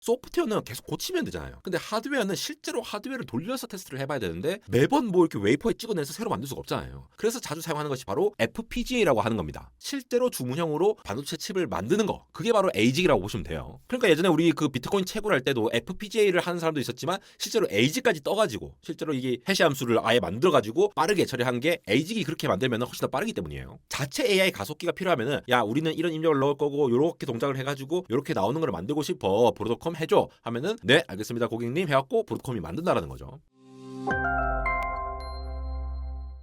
소프트웨어는 계속 고치면 되잖아요. 근데 하드웨어는 실제로 하드웨어를 돌려서 테스트를 해봐야 되는데 매번 뭐 이렇게 웨이퍼에 찍어내서 새로 만들 수가 없잖아요. 그래서 자주 사용하는 것이 바로 FPGA라고 하는 겁니다. 실제로 주문형으로 반도체 칩을 만드는 거, 그게 바로 ASIC이라고 보시면 돼요. 그러니까 예전에 우리 그 비트코인 채굴할 때도 FPGA를 하는 사람도 있었지만 실제로 ASIC까지 떠가지고 실제로 이게 해시 함수를 아예 만들어가지고 빠르게 처리한 게 ASIC이 그렇게 만들면 훨씬 더 빠르기 때문이에요. 자체 AI 가속기가 필요하면은 야 우리는 이런 입력을 넣을 거고 요렇게 동작을 해가지고 요렇게 나오는 걸 만들고 싶어, 브로드컴 해줘 하면은 네 알겠습니다 고객님 해갖고 브로드컴이 만든다라는 거죠.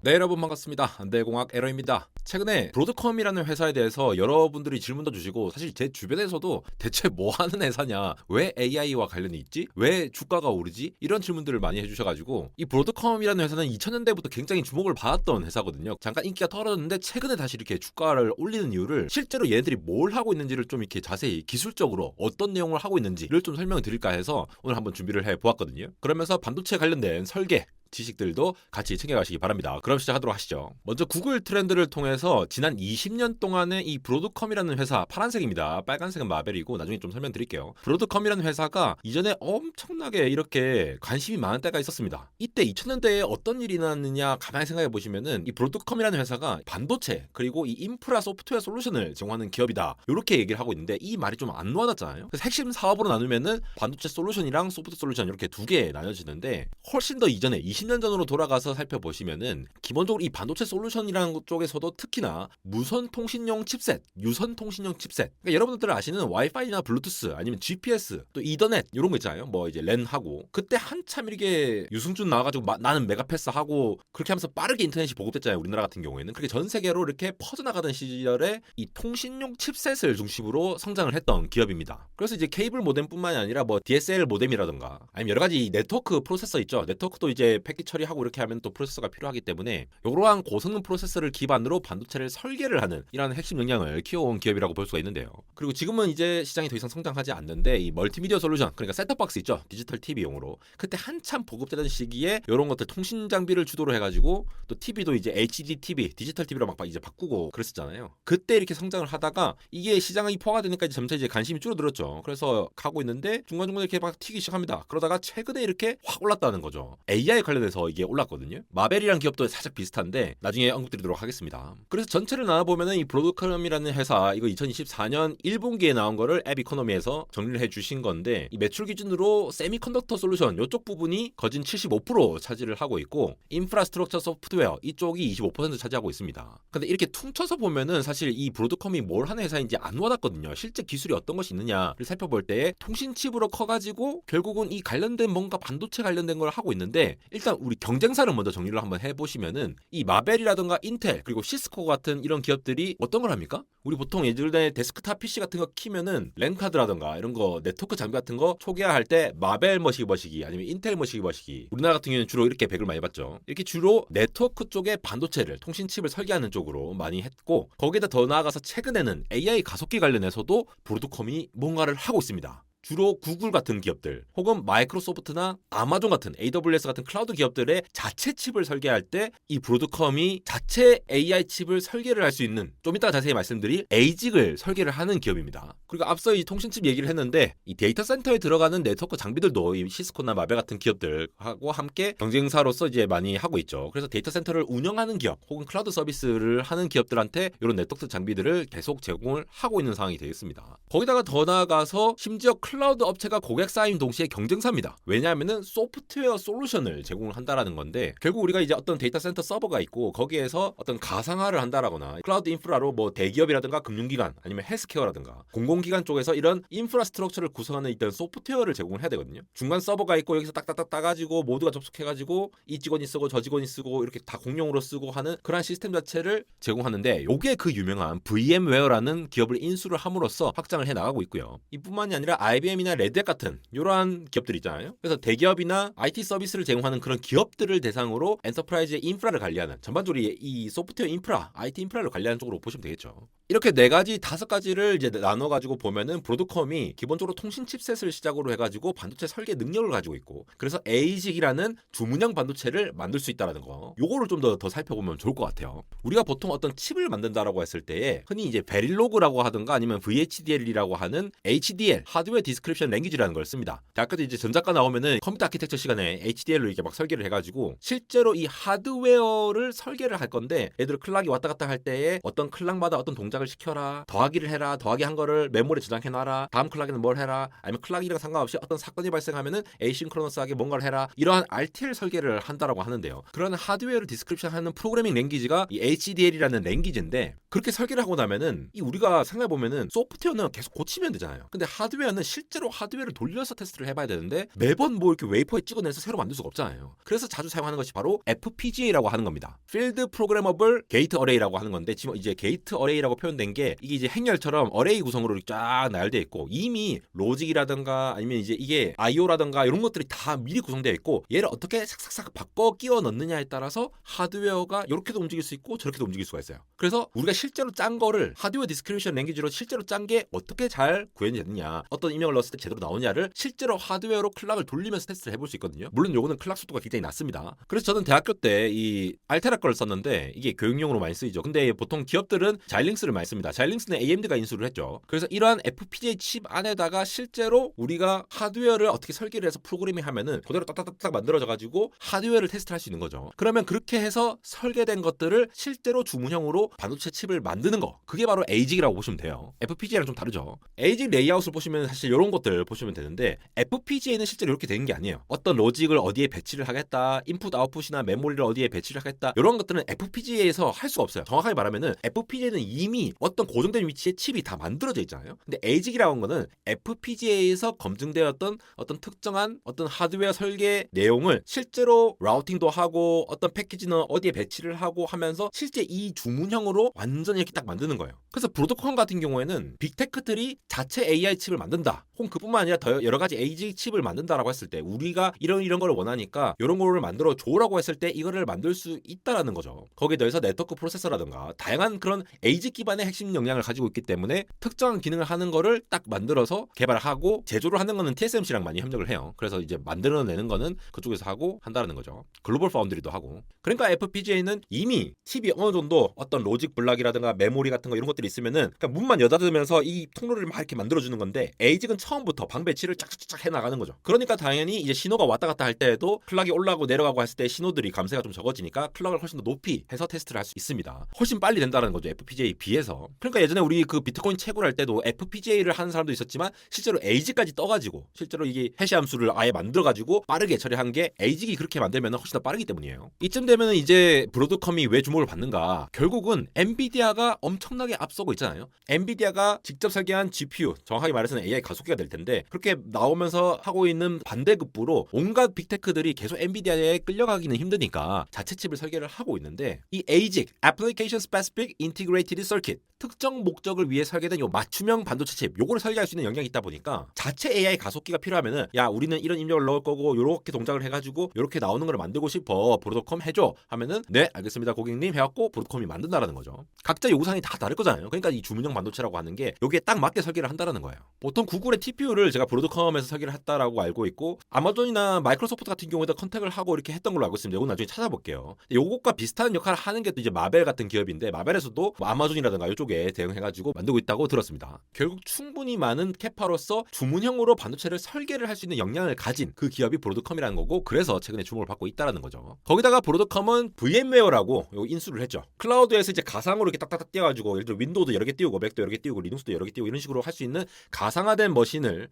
네 여러분 반갑습니다. 안대공학 에러입니다. 최근에 브로드컴이라는 회사에 대해서 여러분들이 질문도 주시고 사실 제 주변에서도 대체 뭐 하는 회사냐, 왜 AI와 관련이 있지, 왜 주가가 오르지, 이런 질문들을 많이 해주셔가지고 이 브로드컴이라는 회사는 2000년대부터 굉장히 주목을 받았던 회사거든요. 잠깐 인기가 떨어졌는데 최근에 다시 이렇게 주가를 올리는 이유를, 실제로 얘네들이 뭘 하고 있는지를 좀 이렇게 자세히 기술적으로 어떤 내용을 하고 있는지를 좀 설명을 드릴까 해서 오늘 한번 준비를 해보았거든요. 그러면서 반도체 관련된 설계 지식들도 같이 챙겨가시기 바랍니다. 그럼 시작하도록 하시죠. 먼저 구글 트렌드를 통해서 지난 20년 동안의 이 브로드컴이라는 회사, 파란색입니다. 빨간색은 마벨이고 나중에 좀 설명드릴게요. 브로드컴이라는 회사가 이전에 엄청나게 이렇게 관심이 많은 때가 있었습니다. 이때 2000년대에 어떤 일이 일어났느냐 가만히 생각해 보시면은 이 브로드컴이라는 회사가 반도체 그리고 이 인프라 소프트웨어 솔루션을 제공하는 기업이다, 이렇게 얘기를 하고 있는데 이 말이 좀 안 와닿잖아요. 그래서 핵심 사업으로 나누면은 반도체 솔루션이랑 소프트 솔루션 이렇게 두 개 나눠지는데, 훨씬 더 이전에 20년 전으로 돌아가서 살펴보시면은 기본적으로 이 반도체 솔루션이라는 쪽에서도 특히나 무선 통신용 칩셋, 유선 통신용 칩셋, 그러니까 여러분들 아시는 와이파이나 블루투스 아니면 GPS 또 이더넷 이런 거 있잖아요. 뭐 이제 랜하고 그때 한참 이렇게 유승준 나와가지고 나는 메가패스 하고 그렇게 하면서 빠르게 인터넷이 보급됐잖아요. 우리나라 같은 경우에는 그렇게 전 세계로 이렇게 퍼져나가던 시절에 이 통신용 칩셋을 중심으로 성장을 했던 기업입니다. 그래서 이제 케이블 모뎀뿐만이 아니라 뭐 DSL 모뎀이라든가 아니면 여러 가지 네트워크 프로세서 있죠. 네트워크도 이제 패킷 처리하고 이렇게 하면 또 프로세서가 필요하기 때문에 이러한 고성능 프로세서를 기반으로 반도체를 설계를 하는 이런 핵심 역량을 키워온 기업이라고 볼 수가 있는데요. 그리고 지금은 이제 시장이 더 이상 성장하지 않는데 이 멀티미디어 솔루션, 그러니까 셋톱박스 있죠. 디지털 TV용으로 그때 한참 보급되던 시기에 이런 것들 통신 장비를 주도로 해가지고 또 TV도 이제 HD TV, 디지털 TV로 막 이제 바꾸고 그랬었잖아요. 그때 이렇게 성장을 하다가 이게 시장이 포화가 되니까 이제 점차 이제 관심이 줄어들었죠. 그래서 가고 있는데 중간중간에 이렇게 막 튀기 시작합니다. 그러다가 최근에 이렇게 확 올랐다는 거죠. AI 관련해서 이게 올랐거든요. 마벨이라는 기업도 살짝 비슷한데 나중에 언급드리도록 하겠습니다. 그래서 전체를 나눠보면은 이 브로드컴이라는 회사 이거 2024년 1분기에 나온 거를 앱 이코노미에서 정리를 해주신 건데, 이 매출 기준으로 세미컨덕터 솔루션 이쪽 부분이 거진 75% 차지를 하고 있고 인프라스트럭처 소프트웨어 이쪽이 25% 차지하고 있습니다. 근데 이렇게 퉁쳐서 보면은 사실 이 브로드컴이 뭘 하는 회사인지 안 와닿거든요. 실제 기술이 어떤 것이 있느냐를 살펴볼 때 통신칩으로 커가지고 결국은 이 관련된 뭔가 반도체 관련된 걸 하고 있는데, 일단 우리 경쟁사를 먼저 정리를 한번 해보시면은 이 마벨이라든가 인텔 그리고 시스코 같은 이런 기업들이 어떤 걸 합니까? 우리 보통 예전에 데스크탑 PC 같은 거 키면은 랜카드라든가 이런 거 네트워크 장비 같은 거 초기화할 때 마벨 머시기 아니면 인텔 머시기, 우리나라 같은 경우는 주로 이렇게 백을 많이 받죠. 이렇게 주로 네트워크 쪽에 반도체를 통신칩을 설계하는 쪽으로 많이 했고, 거기에다 더 나아가서 최근에는 AI 가속기 관련해서도 브로드컴이 뭔가를 하고 있습니다. 주로 구글 같은 기업들 혹은 마이크로소프트나 아마존 같은 AWS 같은 클라우드 기업들의 자체 칩을 설계할 때 이 브로드컴이 자체 AI 칩을 설계를 할 수 있는, 좀 이따가 자세히 말씀드릴 ASIC을 설계를 하는 기업입니다. 그리고 앞서 이 통신칩 얘기를 했는데 이 데이터 센터에 들어가는 네트워크 장비들도 이 시스코나 마벨 같은 기업들하고 함께 경쟁사로서 이제 많이 하고 있죠. 그래서 데이터 센터를 운영하는 기업 혹은 클라우드 서비스를 하는 기업들한테 이런 네트워크 장비들을 계속 제공을 하고 있는 상황이 되겠습니다. 거기다가 더 나아가서 심지어 클라우드 업체가 고객사인 동시에 경쟁사입니다. 왜냐하면은 소프트웨어 솔루션을 제공을 한다라는 건데, 결국 우리가 이제 어떤 데이터 센터 서버가 있고 거기에서 어떤 가상화를 한다라거나 클라우드 인프라로 뭐 대기업이라든가 금융기관 아니면 헬스케어라든가 공공기관 쪽에서 이런 인프라스트럭처를 구성하는 일단 소프트웨어를 제공을 해야 되거든요. 중간 서버가 있고 여기서 딱딱딱 따가지고 모두가 접속해가지고 이 직원이 쓰고 저 직원이 쓰고 이렇게 다 공용으로 쓰고 하는 그런 시스템 자체를 제공하는데, 요게 그 유명한 VM웨어라는 기업을 인수를 함으로써 확장을 해 나가고 있고요. 이뿐만이 아니라 IBM이나 레드햇 같은 이러한 기업들 있잖아요. 그래서 대기업이나 IT 서비스를 제공하는 그런 기업들을 대상으로 엔터프라이즈의 인프라를 관리하는, 전반적으로 이 소프트웨어 인프라, IT 인프라를 관리하는 쪽으로 보시면 되겠죠. 이렇게 네 가지, 다섯 가지를 이제 나눠 가지고 보면은 브로드컴이 기본적으로 통신 칩셋을 시작으로 해가지고 반도체 설계 능력을 가지고 있고, 그래서 ASIC이라는 주문형 반도체를 만들 수 있다라는 거. 요거를 좀 더 살펴보면 좋을 것 같아요. 우리가 보통 어떤 칩을 만든다라고 했을 때에 흔히 이제 베릴로그라고 하든가 아니면 VHDL이라고 하는 HDL, 하드웨어 디스크립션 랭귀지라는 걸 씁니다. 대학교 때 이제 전자과 나오면은 컴퓨터 아키텍처 시간에 HDL로 이렇게 막 설계를 해가지고 실제로 이 하드웨어를 설계를 할 건데, 예를 들어 클락이 왔다 갔다 할 때에 어떤 클락마다 어떤 동작을 시켜라, 더하기를 해라, 더하기 한 거를 메모리에 저장해놔라, 다음 클락에는 뭘 해라, 아니면 클락이랑 상관없이 어떤 사건이 발생하면은 에이싱크로너스하게 뭔가를 해라, 이러한 RTL 설계를 한다라고 하는데요. 그런 하드웨어를 디스크립션하는 프로그래밍 랭귀지가 이 HDL이라는 랭귀지인데, 그렇게 설계를 하고 나면은 이 우리가 생각해 보면은 소프트웨어는 계속 고치면 되잖아요. 근데 하드웨어는 실제로 하드웨어를 돌려서 테스트를 해봐야 되는데 매번 뭐 이렇게 웨이퍼에 찍어내서 새로 만들 수가 없잖아요. 그래서 자주 사용하는 것이 바로 FPGA라고 하는 겁니다. Field Programmable Gate Array라고 하는 건데, 지금 이제 게이트 어레이라고 표현된 게 이게 이제 행렬처럼 어레이 구성으로 쫙 나열되어 있고, 이미 로직이라든가 아니면 이제 이게 IO라든가 이런 것들이 다 미리 구성되어 있고, 얘를 어떻게 삭삭삭 바꿔 끼워 넣느냐에 따라서 하드웨어가 이렇게도 움직일 수 있고 저렇게도 움직일 수가 있어요. 그래서 우리가 실제로 짠 거를 하드웨어 디스크리션 랭귀지로 실제로 짠 게 어떻게 잘 구현이 됐느냐, 어떤 입력을 넣었을 때 제대로 나오냐를 실제로 하드웨어로 클락을 돌리면서 테스트를 해볼 수 있거든요. 물론 요거는 클락 속도가 굉장히 낮습니다. 그래서 저는 대학교 때 이 알테라 걸 썼는데 이게 교육용으로 많이 쓰이죠. 근데 보통 기업들은 자일링스를 많이 씁니다. 자일링스는 AMD가 인수를 했죠. 그래서 이러한 FPGA 칩 안에다가 실제로 우리가 하드웨어를 어떻게 설계를 해서 프로그래밍 하면은 그대로 딱딱딱딱 만들어져 가지고 하드웨어를 테스트를 할 수 있는 거죠. 그러면 그렇게 해서 설계된 것들을 실제로 주문형으로 반도체 칩을 만드는 거, 그게 바로 ASIC이라고 보시면 돼요. FPGA랑 좀 다르죠. ASIC 레이아웃을 보시면 사실 이런 것들 보시면 되는데, FPGA는 실제로 이렇게 되는 게 아니에요. 어떤 로직을 어디에 배치를 하겠다, 인풋 아웃풋이나 메모리를 어디에 배치를 하겠다, 이런 것들은 FPGA에서 할 수가 없어요. 정확하게 말하면은 FPGA는 이미 어떤 고정된 위치에 칩이 다 만들어져 있잖아요. 근데 ASIC이라고 하는 거는 FPGA에서 검증되었던 어떤 특정한 어떤 하드웨어 설계 내용을 실제로 라우팅도 하고 어떤 패키지는 어디에 배치를 하고 하면서 실제 이 주문형으로 완전히 이렇게 딱 만드는 거예요. 그래서 브로드컴 같은 경우에는 빅테크들이 자체 AI 칩을 만든다, 혹은 그뿐만 아니라 더 여러 가지 ASIC 칩을 만든다라고 했을 때, 우리가 이런 걸 원하니까 이런 거를 만들어 줘라고 했을 때 이거를 만들 수 있다라는 거죠. 거기에 더해서 네트워크 프로세서라든가 다양한 그런 ASIC 기반의 핵심 역량을 가지고 있기 때문에 특정한 기능을 하는 거를 딱 만들어서 개발하고, 제조를 하는 거는 TSMC랑 많이 협력을 해요. 그래서 이제 만들어내는 거는 그쪽에서 하고 한다는 거죠. 글로벌 파운드리도 하고. 그러니까 FPGA는 이미 칩이 어느 정도 어떤 로직 블락이라든가 메모리 같은 거 이런 것들이 있으면은 그냥 문만 여닫으면서 이 통로를 막 이렇게 만들어주는 건데, ASIC은 처음부터 방 배치를 짝짝짝 해 나가는 거죠. 그러니까 당연히 이제 신호가 왔다 갔다 할 때에도 클락이 올라가고 내려가고 했을 때 신호들이 감쇄가 좀 적어지니까 클락을 훨씬 더 높이 해서 테스트를 할 수 있습니다. 훨씬 빨리 된다는 거죠, FPGA에 비해서. 그러니까 예전에 우리 그 비트코인 채굴 할 때도 FPGA를 하는 사람도 있었지만 실제로 ASIC까지 떠가지고 실제로 이게 해시 함수를 아예 만들어가지고 빠르게 처리한 게, ASIC이 그렇게 만들면 훨씬 더 빠르기 때문이에요. 이쯤 되면은 이제 브로드컴이 왜 주목을 받는가? 결국은 엔비디아가 엄청나게 앞서고 있잖아요. 엔비디아가 직접 설계한 GPU, 정확하게 말해서는 AI 가속기가 될 텐데, 그렇게 나오면서 하고 있는 반대급부로 온갖 빅테크들이 계속 엔비디아에 끌려가기는 힘드니까 자체 칩을 설계를 하고 있는데, 이 ASIC, Application Specific Integrated Circuit, 특정 목적을 위해 설계된 요 맞춤형 반도체 칩, 요거를 설계할 수 있는 역량이 있다 보니까 자체 AI 가속기가 필요하면은, 야 우리는 이런 입력을 넣을 거고 요렇게 동작을 해가지고 요렇게 나오는 걸 만들고 싶어, 브로드컴 해줘 하면은, 네 알겠습니다 고객님 해갖고 브로드컴이 만든다라는 거죠. 각자 요구사항이 다 다를 거잖아요. 그러니까 이 주문형 반도체라고 하는 게 여기에 딱 맞게 설계를 한다라는 거예요. 보통 구글의 TPU를 제가 브로드컴에서 설계를 했다라고 알고 있고, 아마존이나 마이크로소프트 같은 경우에도 컨택을 하고 이렇게 했던 걸로 알고 있습니다. 이건 나중에 찾아볼게요. 요것과 비슷한 역할을 하는 게 또 이제 마벨 같은 기업인데, 마벨에서도 뭐 아마존이라든가 이쪽에 대응해가지고 만들고 있다고 들었습니다. 결국 충분히 많은 캐파로서 주문형으로 반도체를 설계를 할 수 있는 역량을 가진 그 기업이 브로드컴이라는 거고, 그래서 최근에 주목을 받고 있다라는 거죠. 거기다가 브로드컴은 VM웨어라고 요 인수를 했죠. 클라우드에서 이제 가상으로 이렇게 딱딱딱 띄워가지고, 예를 들어 윈도우도 여러 개 띄우고 맥도 여러 개 띄우고 리눅스도 여러 개 띄우고 이런 식으로 할 수 있는 가상화된 머신을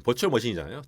버추얼 머신이잖아요.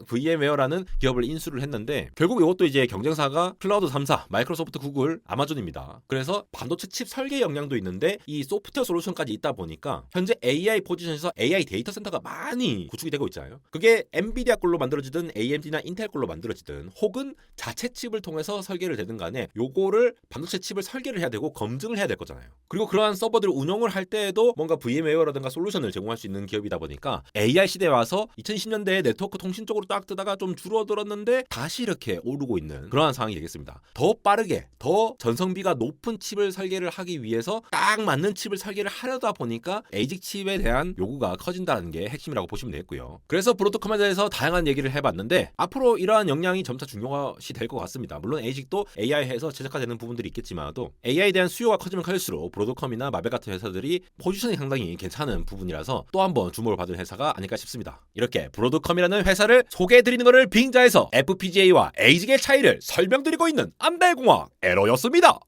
VM웨어라는 기업을 인수를 했는데, 결국 이것도 이제 경쟁사가 클라우드 3사, 마이크로소프트, 구글, 아마존입니다. 그래서 반도체 칩 설계 역량도 있는데 이 소프트웨어 솔루션까지 있다 보니까 현재 AI 포지션에서 AI 데이터 센터가 많이 구축이 되고 있잖아요. 그게 엔비디아 걸로 만들어지든 AMD나 인텔 걸로 만들어지든 혹은 자체 칩을 통해서 설계를 되든 간에 요거를 반도체 칩을 설계를 해야 되고 검증을 해야 될 거잖아요. 그리고 그리고 그러한 서버들을 운영을 할 때에도 뭔가 VM웨어라든가 솔루션을 제공할 수 있는 기업이다 보니까 AI 시대에 와서 2010년대에 네트워크 통신 쪽으로 딱 뜨다가 좀 줄어들었는데 다시 이렇게 오르고 있는 그러한 상황이 되겠습니다. 더 빠르게 더 전성비가 높은 칩을 설계를 하기 위해서 딱 맞는 칩을 설계를 하려다 보니까 ASIC 칩에 대한 요구가 커진다는 게 핵심이라고 보시면 되겠고요. 그래서 브로드컴에 대해서 다양한 얘기를 해봤는데 앞으로 이러한 역량이 점차 중요시 될 것 같습니다. 물론 ASIC도 AI에서 최적화되는 부분들이 있겠지만도 AI에 대한 수요가 커지면 커질수록 브로드컴이나 마벨 같은 회사들이 포지션이 상당히 괜찮은 부분이라서 또 한번 주목을 받은 회사가 아닐까 싶습니다. 이렇게 브로드컴이라는 회사를 소개해드리는 것을 빙자해서 FPGA와 ASIC의 차이를 설명드리고 있는 안대공학 에러였습니다.